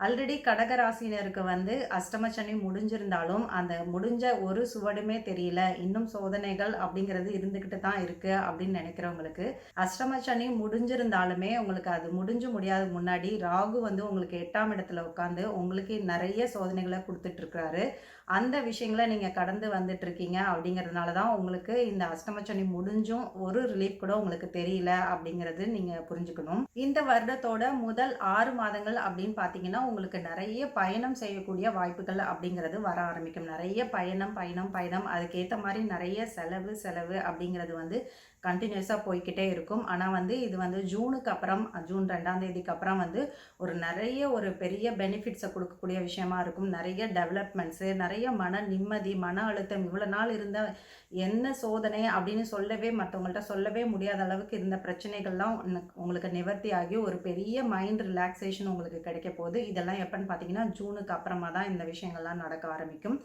Already கடக ராசினருக்கு வந்து அஷ்டம சனி முடிஞ்சிருந்தாலும், அந்த முடிஞ்ச ஒரு சுவடுமே தெரியல. இன்னும் சோதனைகள் அப்படிங்கிறது இருந்துகிட்டு தான் இருக்கு அப்படின்னு நினைக்கிறவங்களுக்கு, அஷ்டம சனி முடிஞ்சிருந்தாலுமே உங்களுக்கு அது முடிஞ்சு முடியாத முன்னாடி ராகு வந்து உங்களுக்கு 8ஆம் இடத்துல உட்காந்து உங்களுக்கு நெறைய சோதனைகள குடுத்துட்டு இருக்கிறாரு. அந்த விஷயங்கள நீங்க கடந்து வந்துட்டு இருக்கீங்க அப்படிங்கிறதுனால தான் உங்களுக்கு இந்த அஷ்டம சனி முடிஞ்சும் ஒரு ரிலீஃப் கூட உங்களுக்கு தெரியல அப்படிங்கிறது நீங்க புரிஞ்சுக்கணும். இந்த வருடத்தோட முதல் 6 மாதங்கள் அப்படின்னு பார்த்தீங்கன்னா, உங்களுக்கு நெறைய பயணம் செய்யக்கூடிய வாய்ப்புகள் அப்படிங்கிறது வர ஆரம்பிக்கும். நெறைய பயணம், பயணம், பயணம் அதுக்கேத்த மாரி நெறைய செலவு, செலவு அப்படிங்கிறது வந்து கன்டினியூஸா போய்க்கிட்டே இருக்கும். ஆனா வந்து இது வந்து ஜூனுக்கு அப்புறம் ஜூன் 2ஆம் தேதிக்கு அப்புறம் வந்து நெறைய ஒரு பெரிய பெனிஃபிட்ஸ குடுக்கக்கூடிய விஷயமா இருக்கும். நெறைய டெவலப்மெண்ட்ஸு, நெறைய மன நிம்மதி, மன அழுத்தம் இவ்வளோ நாள் இருந்த என்ன சோதனை அப்படின்னு மத்தவங்கள்ட்ட சொல்லவே முடியாத அளவுக்கு இருந்த பிரச்சனைகள்லாம் உங்களுக்கு நிவர்த்தி ஆகி ஒரு பெரிய மைண்ட் ரிலாக்சேஷன் உங்களுக்கு கிடைக்க போகுது. இதெல்லாம் எப்பன்னு பார்த்தீங்கன்னா, ஜூனுக்கு அப்புறமா தான் இந்த விஷயங்கள்லாம் நடக்க ஆரம்பிக்கும்.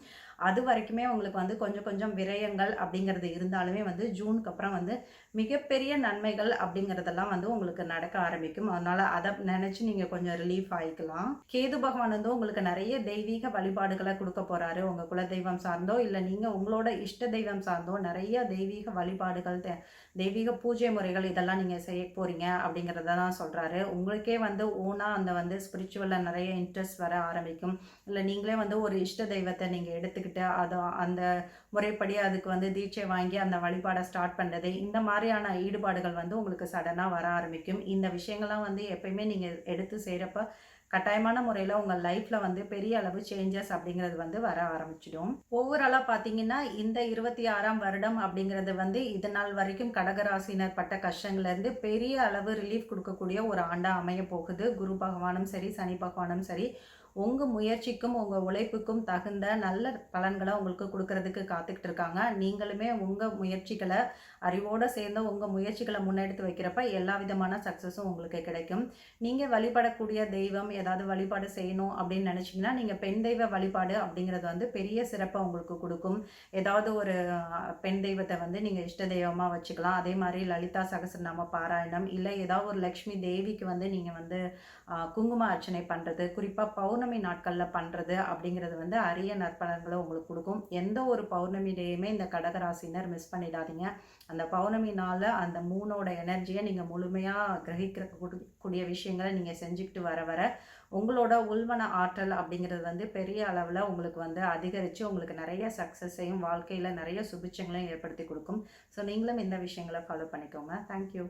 அது வரைக்குமே உங்களுக்கு வந்து கொஞ்சம் கொஞ்சம் விரயங்கள் அப்படிங்கிறது இருந்தாலுமே வந்து ஜூனுக்கு அப்புறம் வந்து மிகப்பெரிய நன்மைகள் அப்படிங்கிறதெல்லாம் வந்து உங்களுக்கு நடக்க ஆரம்பிக்கும். அதனால அத நினைச்சு நீங்க கொஞ்சம் ரிலீஃப் ஆயிக்கலாம். கேது பகவான் வந்து உங்களுக்கு நெறைய தெய்வீக வழிபாடுகள குடுக்க போறாரு. உங்க குலதெய்வம் சார்ந்தோ, இல்ல நீங்க உங்களோட இஷ்ட தெய்வம் சார்ந்தோ நெறைய தெய்வீக வழிபாடுகள், தெய்வீக பூஜை முறைகள் இதெல்லாம் நீங்க செய்ய போறீங்க அப்படிங்கிறத தான் சொல்றாரு. உங்களுக்கே வந்து ஓனா அந்த வந்து ஸ்பிரிச்சுவல்ல நெறைய இன்ட்ரெஸ்ட் வர ஆரம்பிக்கும். இல்ல நீங்களே வந்து ஒரு இஷ்ட தெய்வத்த நீங்க எடுத்துக்கிட்டு, அந்த முறைப்படி அதுக்கு வந்து தீட்சை வாங்கி அந்த வழிபாட ஸ்டார்ட் பண்றது, இந்த மாரியான ஈடுபாடுகள் வந்து உங்களுக்கு சடனா வர ஆரம்பிக்கும். இந்த விஷயங்கள்லாம் வந்து எப்பயுமே நீங்க எடுத்து செய்றப்ப, கட்டாயமான முறையில உங்க லைஃப்ல வந்து பெரிய அளவு சேஞ்சஸ் அப்படிங்கிறது வந்து வர ஆரம்பிச்சிடும். ஓவராலா பார்த்தீங்கன்னா, இந்த 26ஆம் வருடம் அப்படிங்கிறது வந்து இது நாள் வரைக்கும் கடகராசினர் பட்ட கஷ்டங்கள்லேருந்து பெரிய அளவு ரிலீஃப் குடுக்கக்கூடிய ஒரு ஆண்டா அமையப் போகுது. குரு பகவானும் சரி, சனி பகவானும் சரி, உங்க முயற்சிக்கும், உங்க உழைப்புக்கும் தகுந்த நல்ல பலன்கள உங்களுக்கு குடுக்கறதுக்கு காத்துக்கிட்டு இருக்காங்க. நீங்களுமே உங்க முயற்சிகள அறிவோட சேர்ந்து உங்க முயற்சிகள முன்னெடுத்து வைக்கிறப்ப எல்லா விதமான சக்சஸும் உங்களுக்கு கிடைக்கும். நீங்க வழிபடக்கூடிய தெய்வம் ஏதாவது வழிபாடு செய்யணும் அப்படின்னு நினைச்சீங்கன்னா, நீங்க பெண் தெய்வ வழிபாடு அப்படிங்கிறது வந்து பெரிய சிறப்ப உங்களுக்கு குடுக்கும். ஏதாவது ஒரு பெண் தெய்வத்த வந்து நீங்க இஷ்ட தெய்வமா வச்சுக்கலாம். அதே மாரி லலிதா சகஸ்ரநாம பாராயணம், இல்ல ஏதாவது ஒரு லக்ஷ்மி தேவிக்கு வந்து நீங்க வந்து குங்கும அர்ச்சனை பண்றது, குறிப்பா பௌர்ணமி நாட்கள்ல பண்றது அப்படிங்கிறது வந்து அரிய நற்பலன்கள உங்களுக்கு குடுக்கும். எந்த ஒரு பௌர்ணமி டேயுமே இந்த கடகராசினர் மிஸ் பண்ணிடாதீங்க. அந்த பௌர்ணமி நாள்ல அந்த மூனோட எனர்ஜிய நீங்க முழுமையா கூடிய விஷயங்கள நீங்க செஞ்சுக்கிட்டு வர வர, உங்களோட உள்மன ஆற்றல் அப்படிங்கிறது வந்து பெரிய அளவுல உங்களுக்கு வந்து அதிகரிச்சு, உங்களுக்கு நெறைய சக்சஸையும், வாழ்க்கையில நெறைய சுபிட்சங்களையும் ஏற்படுத்தி குடுக்கும். ஸோ நீங்களும் இந்த விஷயங்கள ஃபாலோ பண்ணிக்கோங்க. Thank you.